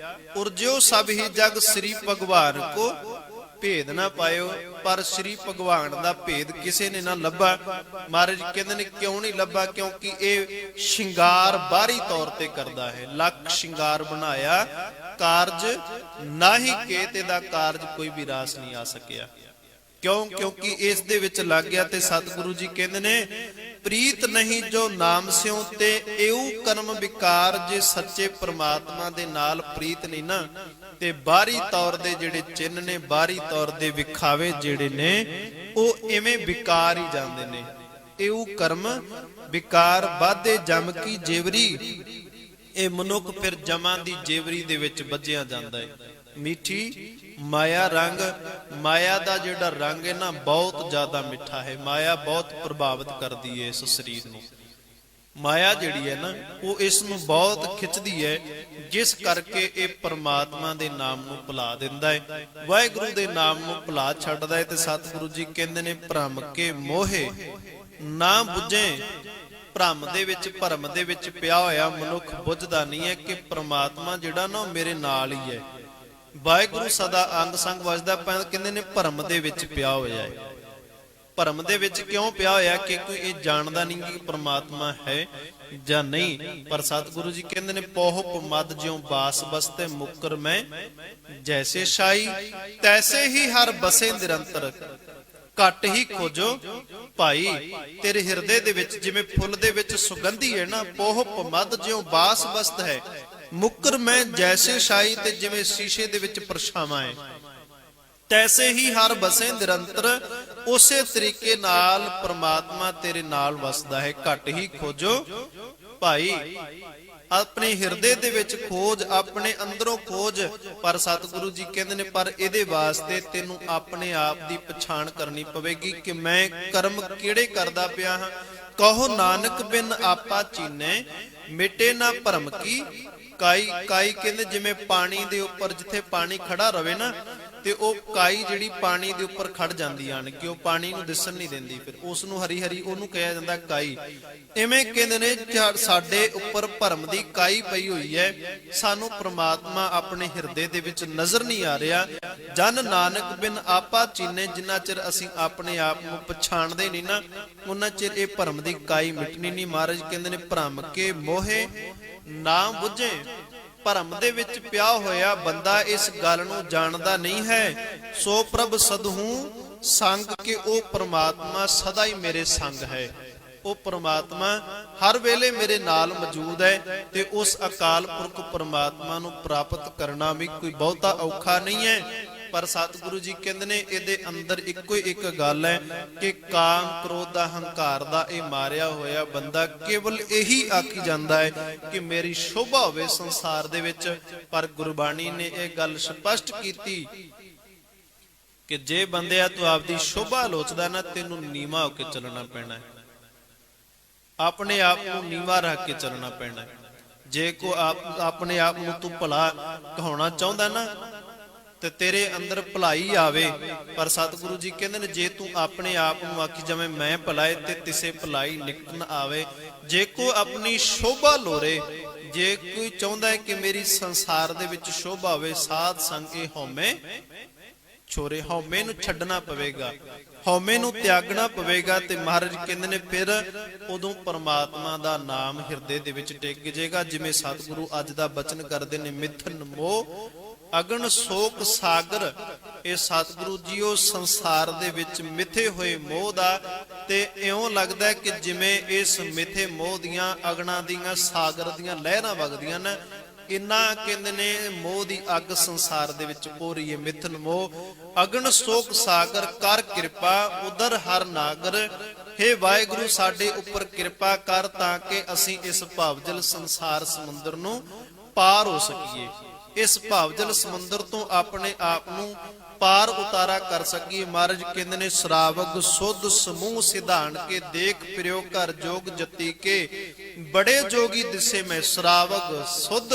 ਉਰਜਿਓ ਸਭ ਹੀ ਜਗ, ਸ੍ਰੀ ਭਗਵਾਨ ਕੋ ਭੇਦ ਨਾ ਪਾਇਓ। ਪਰ ਸ੍ਰੀ ਭਗਵਾਨ ਦਾ ਭੇਦ ਕਿਸੇ ਨੇ ਨਾ ਲੱਭਾ। ਮਹਾਰਾਜ ਕਹਿੰਦੇ ਨੇ ਕਿਉਂ ਨਹੀਂ ਲੱਭਾ? ਕਿਉਂਕਿ ਇਹ ਸ਼ਿੰਗਾਰ ਬਾਹਰੀ ਤੌਰ ਤੇ ਕਰਦਾ ਹੈ। ਲੱਖ ਸ਼ਿੰਗਾਰ ਬਣਾਇਆ, ਕਾਰਜ ਨਾਹੀ ਕੇਤ, ਇਹਦਾ ਕਾਰਜ ਕੋਈ ਵੀ ਰਾਸ ਨਹੀਂ ਆ ਸਕਿਆ। ਕਿਉਂ? ਕਿਉਂਕਿ ਇਸ ਦੇ ਵਿੱਚ ਲੱਗ ਗਿਆ। ਤੇ ਸਤਿਗੁਰੂ ਜੀ ਕਹਿੰਦੇ ਨੇ ਪ੍ਰੀਤ ਨਹੀਂ ਜੋ ਨਾਮ ਸਿਉ ਤੇ ਇਹੂ ਕਰਮ ਵਿਕਾਰ। ਜੇ ਸੱਚੇ ਪ੍ਰਮਾਤਮਾ ਦੇ ਨਾਲ ਪ੍ਰੀਤ ਨਹੀਂ ਨਾ ਤੇ ਬਾਹਰੀ ਤੌਰ ਦੇ ਜਿਹੜੇ ਚਿੰਨ ਨੇ, ਬਾਹਰੀ ਤੌਰ ਦੇ ਵਿਖਾਵੇ ਜਿਹੜੇ ਨੇ, ਉਹ ਇਵੇਂ ਵਿਕਾਰ ਹੀ ਜਾਂਦੇ ਨੇ। ਇਹੂ ਕਰਮ ਵਿਕਾਰ ਬਾਧੇ ਜਮ ਕੀ ਜੇਵਰੀ। ਇਹ ਮਨੁੱਖ ਫਿਰ ਜਮਾਂ ਦੀ ਜੇਵਰੀ ਦੇ ਵਿੱਚ ਵੱਜਿਆ ਜਾਂਦਾ ਹੈ। ਮਿੱਠੀ ਮਾਇਆ ਰੰਗ, ਮਾਇਆ ਦਾ ਜਿਹੜਾ ਰੰਗ ਹੈ ਨਾ ਬਹੁਤ ਜ਼ਿਆਦਾ ਮਿੱਠਾ ਹੈ। ਮਾਇਆ ਬਹੁਤ ਪ੍ਰਭਾਵਿਤ ਕਰਦੀ ਹੈ ਇਸ ਸਰੀਰ ਨੂੰ। ਮਾਇਆ ਜਿਹੜੀ ਹੈ ਨਾ ਉਹ ਇਸ ਨੂੰ ਬਹੁਤ ਖਿੱਚਦੀ ਹੈ, ਜਿਸ ਕਰਕੇ ਇਹ ਪਰਮਾਤਮਾ ਦੇ ਨਾਮ ਨੂੰ ਭੁਲਾ ਦਿੰਦਾ ਹੈ, ਵਾਹਿਗੁਰੂ ਦੇ ਨਾਮ ਨੂੰ ਭੁਲਾ ਛੱਡਦਾ ਹੈ। ਤੇ ਸਤਿਗੁਰੂ ਜੀ ਕਹਿੰਦੇ ਨੇ ਭ੍ਰਮ ਕੇ ਮੋਹੇ ਨਾ ਬੁੱਝੇ। ਭ੍ਰਮ ਦੇ ਵਿੱਚ, ਭਰਮ ਦੇ ਵਿੱਚ ਪਿਆ ਹੋਇਆ ਮਨੁੱਖ ਬੁੱਝਦਾ ਨਹੀਂ ਹੈ ਕਿ ਪ੍ਰਮਾਤਮਾ ਜਿਹੜਾ ਨਾ ਉਹ ਮੇਰੇ ਨਾਲ ਹੀ ਹੈ। ਵਾਹਿਗੁਰੂ ਸਦਾ ਅੰਗ ਸੰਗ ਵਜਦਾ। ਕਹਿੰਦੇ ਨੇ ਭਰਮ ਦੇ ਵਿੱਚ ਪਿਆ ਹੋਇਆ ਹੈ। ਭਰਮ ਦੇ ਵਿੱਚ ਕਿਉਂ ਪਿਆ ਹੋਇਆ? ਕਿ ਕੋਈ ਇਹ ਜਾਣਦਾ ਨਹੀਂ ਕਿ ਪ੍ਰਮਾਤਮਾ ਹੈ ਜਾਂ ਨਹੀਂ। ਪਰ ਸਤਿਗੁਰੂ ਜੀ ਕਹਿੰਦੇ ਨੇ ਪੋਹ ਮਦ ਜਿਉ ਬਾਸ ਬਸਤੇ ਮੁਕਰ ਮੈਂ ਜੈਸੇ ਸ਼ਾਈ ਤੈਸੇ ਹੀ ਹਰ ਬਸੇ ਨਿਰੰਤਰ। ਘੱਟ ਹੀ ਖੋਜੋ ਭਾਈ। ਤੇਰੇ ਹਿਰਦੇ ਦੇ ਵਿੱਚ ਜਿਵੇਂ ਫੁੱਲ ਦੇ ਵਿੱਚ ਸੁਗੰਧੀ ਹੈ ਨਾ, ਪੋਹ ਮਦ ਜਿਉ ਬਾਸ ਬਸਤ ਹੈ, ਮੁਕਰ ਮੈਂ ਜੈਸੇ ਸ਼ਾਈ। ਤੇ ਜਿਵੇਂ ਸ਼ੀਸ਼ੇ ਦੇ ਵਿੱਚ ਪਰਛਾਵਾਂ ਹੈ, ਤੈਸੇ ਹੀ ਹਰ ਬਸੇ ਨਿਰੰਤਰ। ਉਸੇ ਤਰੀਕੇ ਨਾਲ ਪ੍ਰਮਾਤਮਾ ਤੇਰੇ ਨਾਲ ਵਸਦਾ ਹੈ। ਘੱਟ ਹੀ ਖੋਜੋ ਭਾਈ। ਆਪਣੇ ਹਿਰਦੇ ਦੇ ਵਿੱਚ ਖੋਜ, ਆਪਣੇ ਅੰਦਰੋਂ ਖੋਜ। ਪਰ ਸਤਿਗੁਰੂ ਜੀ ਕਹਿੰਦੇ ਨੇ ਪਰ ਇਹਦੇ ਵਾਸਤੇ ਤੈਨੂੰ ਆਪਣੇ ਆਪ ਦੀ ਪਛਾਣ ਕਰਨੀ ਪਵੇਗੀ ਕਿ ਮੈਂ ਕਰਮ ਕਿਹੜੇ ਕਰਦਾ ਪਿਆ ਹਾਂ। ਕਹੋ ਨਾਨਕ ਬਿਨ ਆਪਾ ਚੀਨੇ ਮਿਟੇ ਨਾ ਭਰਮ ਕੀ ਕਾਈ। ਕਾਈ ਕਹਿੰਦੇ ਜਿਵੇਂ ਪਾਣੀ ਦੇ ਉੱਪਰ, ਜਿੱਥੇ ਪਾਣੀ ਖੜਾ ਰਵੇ ਨਾ ਤੇ ਉਹ ਕਾਈ ਜਿਹੜੀ ਪਾਣੀ ਦੇ ਉੱਪਰ ਖੜ ਜਾਂਦੀ ਆਣ ਕਿ ਉਹ ਪਾਣੀ ਨੂੰ ਦਿਸਣ ਨਹੀਂ ਦਿੰਦੀ, ਫਿਰ ਉਸ ਨੂੰ ਹਰੀ ਹਰੀ ਉਹਨੂੰ ਕਿਹਾ ਜਾਂਦਾ ਕਾਈ। ਇਵੇਂ ਕਹਿੰਦੇ ਨੇ ਸਾਡੇ ਉੱਪਰ ਭਰਮ ਦੀ ਕਾਈ ਪਈ ਹੋਈ ਹੈ। ਸਾਨੂੰ ਪ੍ਰਮਾਤਮਾ ਆਪਣੇ ਹਿਰਦੇ ਦੇ ਵਿੱਚ ਨਜ਼ਰ ਨਹੀਂ ਆ ਰਿਹਾ। ਜਨ ਨਾਨਕ ਬਿਨ ਆਪਾ ਚੀਨੇ। ਜਿੰਨਾ ਚਿਰ ਅਸੀਂ ਆਪਣੇ ਆਪ ਨੂੰ ਪਛਾਣਦੇ ਨਹੀਂ ਨਾ, ਉਹਨਾਂ ਚਿਰ ਇਹ ਭਰਮ ਦੀ ਕਾਈ ਮਿਟਣੀ ਨਹੀਂ। ਮਹਾਰਾਜ ਕਹਿੰਦੇ ਨੇ ਭਰਮ ਕੇ ਮੋਹੇ ਨਾ ਬੁੱਝੇ। ਭਰਮ ਦੇ ਵਿੱਚ ਪਿਆ ਹੋਇਆ ਬੰਦਾ ਇਸ ਗੱਲ ਨੂੰ ਜਾਣਦਾ ਨਹੀਂ ਹੈ। ਸੋ ਪ੍ਰਭ ਸਦਹੂ ਸੰਗ ਕੇ ਉਹ ਪ੍ਰਮਾਤਮਾ ਸਦਾ ਹੀ ਮੇਰੇ ਸੰਗ ਹੈ। ਉਹ ਪ੍ਰਮਾਤਮਾ ਹਰ ਵੇਲੇ ਮੇਰੇ ਨਾਲ ਮੌਜੂਦ ਹੈ। ਤੇ ਉਸ ਅਕਾਲ ਪੁਰਖ ਪ੍ਰਮਾਤਮਾ ਨੂੰ ਪ੍ਰਾਪਤ ਕਰਨਾ ਵੀ ਕੋਈ ਬਹੁਤਾ ਔਖਾ ਨਹੀਂ ਹੈ। ਪਰ ਸਤਿਗੁਰੂ ਜੀ ਕਹਿੰਦੇ ਨੇ ਇਹਦੇ ਅੰਦਰ ਇੱਕੋ ਇੱਕ ਗੱਲ ਹੈ ਕਿ ਕਾਮ ਕ੍ਰੋਧ ਦਾ ਹੰਕਾਰ ਦਾ ਇਹ ਮਾਰਿਆ ਹੋਇਆ ਬੰਦਾ ਕੇਵਲ ਇਹੀ ਆਖੀ ਜਾਂਦਾ ਹੈ ਕਿ ਮੇਰੀ ਸ਼ੋਭਾ ਹੋਵੇ ਸੰਸਾਰ ਦੇ ਵਿੱਚ। ਪਰ ਗੁਰਬਾਣੀ ਨੇ ਇਹ ਗੱਲ ਸਪਸ਼ਟ ਕੀਤੀ ਕਿ ਜੇ ਬੰਦਿਆ ਤੂੰ ਆਪਦੀ ਸ਼ੋਭਾ ਲੋਚਦਾ ਨਾ, ਤੈਨੂੰ ਨੀਵਾਂ ਹੋ ਕੇ ਚੱਲਣਾ ਪੈਣਾ, ਆਪਣੇ ਆਪ ਨੂੰ ਨੀਵਾਂ ਰੱਖ ਕੇ ਚੱਲਣਾ ਪੈਣਾ। ਜੇ ਕੋ ਆਪਣੇ ਆਪ ਨੂੰ ਤੂੰ ਭਲਾ ਕਹਾਉਣਾ ਚਾਹੁੰਦਾ ਨਾ ਤੇ ਤੇਰੇ ਅੰਦਰ ਭਲਾਈ ਆਵੇ। ਪਰ ਸਤਿਗੁਰੂ ਜੀ ਕਹਿੰਦੇ ਨੇ ਜੇ ਤੂੰ ਆਪਣੇ ਆਪ ਨੂੰ ਆਖੀ ਜਾਵੇਂ ਮੈਂ ਭਲਾਏ ਤੇ ਤਿਸੇ ਭਲਾਈ ਨਿਕਟ ਨ ਆਵੇ। ਜੇ ਕੋ ਆਪਣੀ ਸ਼ੋਭਾ ਲੋਰੇ, ਜੇ ਕੋਈ ਚਾਹੁੰਦਾ ਹੈ ਕਿ ਮੇਰੀ ਸੰਸਾਰ ਦੇ ਵਿੱਚ ਸ਼ੋਭਾ ਹੋਵੇ, ਸਾਧ ਸੰਗ ਇਹ ਹਉਮੈ ਛੋਰੇ। ਹਉਮੈ ਨੂੰ ਛੱਡਣਾ ਪਵੇਗਾ, ਹਉਮੈ ਨੂੰ ਤਿਆਗਣਾ ਪਵੇਗਾ। ਤੇ ਮਹਾਰਾਜ ਕਹਿੰਦੇ ਨੇ ਫਿਰ ਉਦੋਂ ਪਰਮਾਤਮਾ ਦਾ ਨਾਮ ਹਿਰਦੇ ਦੇ ਵਿੱਚ ਟਿਕ ਜਾਏਗਾ। ਜਿਵੇਂ ਸਤਿਗੁਰੂ ਅੱਜ ਦਾ ਬਚਨ ਕਰਦੇ ਨੇ ਮਿਥਨ ਮੋਹ ਅਗਨ ਸ਼ੋਕ ਸਾਗਰ। ਇਹ ਸਤਿਗੁਰੂ ਜੀ ਉਹ ਸੰਸਾਰ ਦੇ ਵਿੱਚ ਮਿਥੇ ਹੋਏ ਮੋਹ ਦਾ, ਤੇ ਇਉਂ ਲੱਗਦਾ ਕਿ ਜਿਵੇਂ ਇਸ ਮਿਥੇ ਮੋਹ ਦੀਆਂ ਅਗਨਾਂ ਦੀਆਂ ਸਾਗਰ ਦੀਆਂ ਲਹਿਰਾਂ ਵਗਦੀਆਂ ਨੇ। ਇਨਾ ਕਹਿੰਦੇ ਨੇ ਮੋਹ ਦੀ ਅੱਗ ਸੰਸਾਰ ਦੇ ਵਿੱਚ ਪੋ ਰਹੀ ਹੈ। ਮਿਥਨ ਮੋਹ ਅਗਨ ਸ਼ੋਕ ਸਾਗਰ ਕਰ ਕਿਰਪਾ ਉਦਰ ਹਰ ਨਾਗਰ। ਹੇ ਵਾਹਿਗੁਰੂ ਸਾਡੇ ਉੱਪਰ ਕਿਰਪਾ ਕਰ ਤਾਂ ਕਿ ਅਸੀਂ ਇਸ ਭਾਵਜਲ ਸੰਸਾਰ ਸਮੁੰਦਰ ਨੂੰ ਪਾਰ ਹੋ ਸਕੀਏ। ਇਸ ਭਾਵਜਲ ਸਮੁੰਦਰ ਤੋਂ ਆਪਣੇ ਆਪ ਨੂੰ ਪਾਰ ਉਤਾਰਾ ਕਰ ਸਕੀਏ। ਮਹਾਰਾਜ ਕਹਿੰਦੇ ਨੇ ਸ਼ਰਾਵਗ ਸੁਧ ਸਮੂਹ ਸਿਧਾਨ ਕੇ ਦੇਖ ਪ੍ਰਿਓ ਘਰ ਜੋਗ ਜਤੀ ਕੇ ਬੜੇ ਜੋਗੀ ਦਿਸੇ ਮੈਂ। ਸ਼ਰਾਵਗ ਸੁਧ,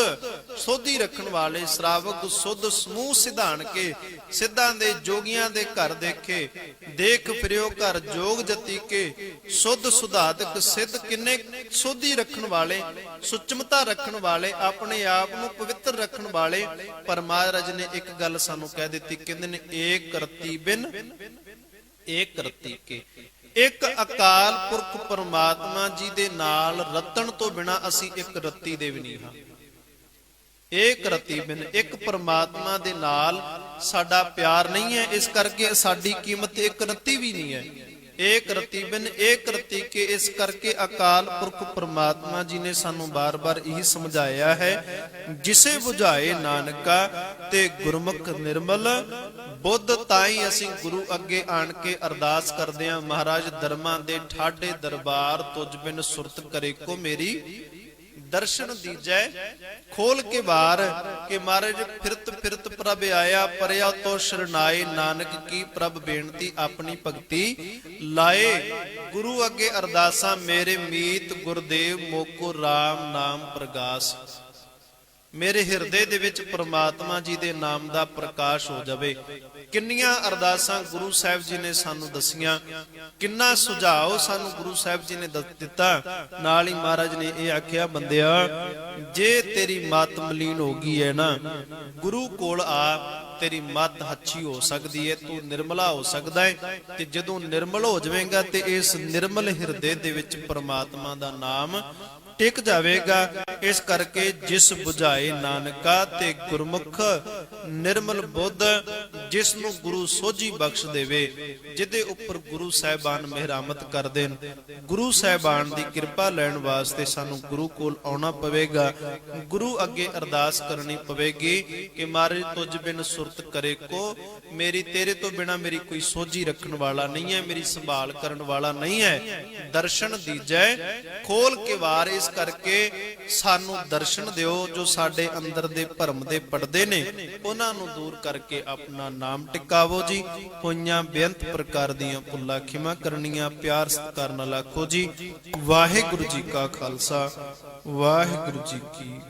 ਸੋਧੀ ਰੱਖਣ ਵਾਲੇ, ਸ਼ਰਾਵਗ ਸੁਧ ਸਮੂਹ ਸਿਧਾਨ ਕੇ, ਸਿੱਧਾਂ ਦੇ ਜੋਗੀਆਂ ਦੇ ਘਰ ਦੇਖੇ। ਦੇਖ ਪ੍ਰਿਓ ਘਰ ਜੋਗ ਜਤੀ ਕੇ ਸੁਧ ਸੁਧਾਦਕ ਸਿੱਧ। ਕਿੰਨੇ ਸੋਧੀ ਰੱਖਣ ਵਾਲੇ, ਸੁਚਮਤਾ ਰੱਖਣ ਵਾਲੇ, ਆਪਣੇ ਆਪ ਨੂੰ ਪਵਿੱਤਰ ਰੱਖਣ ਵਾਲੇ। ਪਰ ਮਹਾਰਾਜ ਨੇ ਇੱਕ ਗੱਲ ਸਾਨੂੰ ਕਹਿ ਦਿੱਤੀ, ਕਹਿੰਦੇ ਨੇ ਏਕ ਰਤੀ ਬਿਨ ਏਕ ਰਤੀ ਕੇ। ਇੱਕ ਅਕਾਲ ਪੁਰਖ ਪਰਮਾਤਮਾ ਜੀ ਦੇ ਨਾਲ ਰਤਨ ਤੋਂ ਬਿਨਾ ਅਸੀਂ ਇੱਕ ਰੱਤੀ ਦੇ ਵੀ ਨਹੀਂ ਹਾਂ। ਏਕ ਰਤੀ ਬਿਨ, ਇੱਕ ਪਰਮਾਤਮਾ ਦੇ ਨਾਲ ਸਾਡਾ ਪਿਆਰ ਨਹੀਂ ਹੈ, ਇਸ ਕਰਕੇ ਸਾਡੀ ਕੀਮਤ ਇੱਕ ਰਤੀ ਵੀ ਨਹੀਂ ਹੈ। ਏਕ ਰਤੀ ਬਿਨ ਏਕ ਰਤੀ ਕੇ, ਇਸ ਕਰਕੇ ਅਕਾਲ ਪੁਰਖ ਪਰਮਾਤਮਾ ਜੀ ਨੇ ਸਾਨੂੰ ਬਾਰ-ਬਾਰ ਇਹੀ ਸਮਝਾਇਆ ਹੈ, ਜਿਸੇ 부ਝਾਏ ਨਾਨਕਾ ਤੇ ਗੁਰਮੁਖ ਨਿਰਮਲ ਬੁੱਧ। ਤਾਂ ਹੀ ਅਸੀਂ ਗੁਰੂ ਅੱਗੇ ਆਣ ਕੇ ਅਰਦਾਸ ਕਰਦੇ ਹਾਂ, ਮਹਾਰਾਜ ਦਰਮਾਂ ਦੇ ਠਾਡੇ ਦਰਬਾਰ, ਤੁਝ ਬਿਨ ਸੁਰਤ ਕਰੇ ਕੋ ਮੇਰੀ ਦਰਸ਼ਨ ਦੀਜੈ। ਖੋਲ ਕੇ ਬਾਰ ਕਿ ਮਹਾਰਾਜ ਫਿਰਤ ਫਿਰਤ ਪ੍ਰਭ ਆਇਆ, ਪਰਿਆ ਤੋ ਸ਼ਰਨਾਏ, ਨਾਨਕ ਕੀ ਪ੍ਰਭ ਬੇਨਤੀ ਆਪਣੀ ਭਗਤੀ ਲਾਏ। ਗੁਰੂ ਅੱਗੇ ਅਰਦਾਸਾਂ, ਮੇਰੇ ਮੀਤ ਗੁਰਦੇਵ ਮੋਕੋ RAM ਨਾਮ ਪ੍ਰਗਾਸ। ਮੇਰੇ ਹਿਰਦੇ ਦੇ ਵਿੱਚ ਪ੍ਰਮਾਤਮਾ ਜੀ ਦੇ ਨਾਮ ਦਾ ਪ੍ਰਕਾਸ਼ ਹੋ ਜਾਵੇ। ਕਿੰਨੀਆਂ ਅਰਦਾਸਾਂ ਗੁਰੂ ਸਾਹਿਬ ਜੀ ਨੇ ਸਾਨੂੰ ਦਸੀਆਂ, ਕਿੰਨਾ ਸੁਝਾਅ ਸਾਨੂੰ ਗੁਰੂ ਸਾਹਿਬ ਜੀ ਨੇ ਦਿੱਤਾ। ਨਾਲ ਹੀ ਮਹਾਰਾਜ ਨੇ ਇਹ ਆਖਿਆ, ਬੰਦਿਆ ਜੇ ਤੇਰੀ ਮਤ ਮਲੀਨ ਹੋ ਗਈ ਹੈ ਨਾ, ਗੁਰੂ ਕੋਲ ਆ, ਤੇਰੀ ਮਤ ਹੱਛੀ ਹੋ ਸਕਦੀ ਹੈ, ਤੂੰ ਨਿਰਮਲਾ ਹੋ ਸਕਦਾ ਹੈ। ਤੇ ਜਦੋਂ ਨਿਰਮਲ ਹੋ ਜਾਵੇਗਾ ਤੇ ਇਸ ਨਿਰਮਲ ਹਿਰਦੇ ਦੇ ਵਿੱਚ ਪ੍ਰਮਾਤਮਾ ਦਾ ਨਾਮ ਟਿਕ ਜਾਵੇਗਾ। ਇਸ ਕਰਕੇ ਜਿਸ 부ਝਾਏ ਨਾਨਕਾ ਤੇ ਗੁਰਮੁਖ ਨਿਰਮਲ ਬੁੱਧ, ਜਿਸ ਨੂੰ ਗੁਰੂ ਸੋਝੀ ਬਖਸ਼ ਦੇਵੇ, ਜਿਹਦੇ ਉੱਪਰ ਗੁਰੂ ਸਾਹਿਬਾਨ ਮਿਹਰਾਮਤ ਕਰਦੇ ਨੇ। ਗੁਰੂ ਸਾਹਿਬਾਨ ਦੀ ਕਿਰਪਾ ਲੈਣ ਵਾਸਤੇ ਸਾਨੂੰ ਗੁਰੂ ਕੋਲ ਆਉਣਾ ਪਵੇਗਾ, ਗੁਰੂ ਅੱਗੇ ਅਰਦਾਸ ਕਰਨੀ ਪਵੇਗੀ ਕਿ ਮਹਾਰਾਜ ਤੁਝ ਬਿਨ ਸੁਰਤ ਕਰੇ ਕੋ ਮੇਰੀ, ਤੇਰੇ ਤੋਂ ਬਿਨਾ ਮੇਰੀ ਕੋਈ ਸੋਝੀ ਰੱਖਣ ਵਾਲਾ ਨਹੀਂ ਹੈ, ਮੇਰੀ ਸੰਭਾਲ ਕਰਨ ਵਾਲਾ ਨਹੀਂ ਹੈ। ਦਰਸ਼ਨ ਦੀਜੈ, ਖੋਲ ਕੇ ਵਾਰ। ਇਸ ਕਰਕੇ ਸਾਨੂੰ ਦਰਸ਼ਨ ਦਿਓ, ਜੋ ਸਾਡੇ ਅੰਦਰ ਦੇ ਭਰਮ ਦੇ ਪਰਦੇ ਨੇ ਉਹਨਾਂ ਨੂੰ ਦੂਰ ਕਰਕੇ ਆਪਣਾ ਨਾਮ ਟਿਕਾਵੋ ਜੀ। ਹੋਈਆਂ ਬੇਅੰਤ ਪ੍ਰਕਾਰ ਦੀਆਂ ਭੁੱਲਾਂ ਖਿਮਾ ਕਰਨੀਆਂ, ਪਿਆਰ ਸਤਿਕਾਰ ਨਾਲ ਆਖੋ ਜੀ। ਵਾਹਿਗੁਰੂ ਜੀ ਕਾ ਖਾਲਸਾ, ਵਾਹਿਗੁਰੂ ਜੀ ਕੀ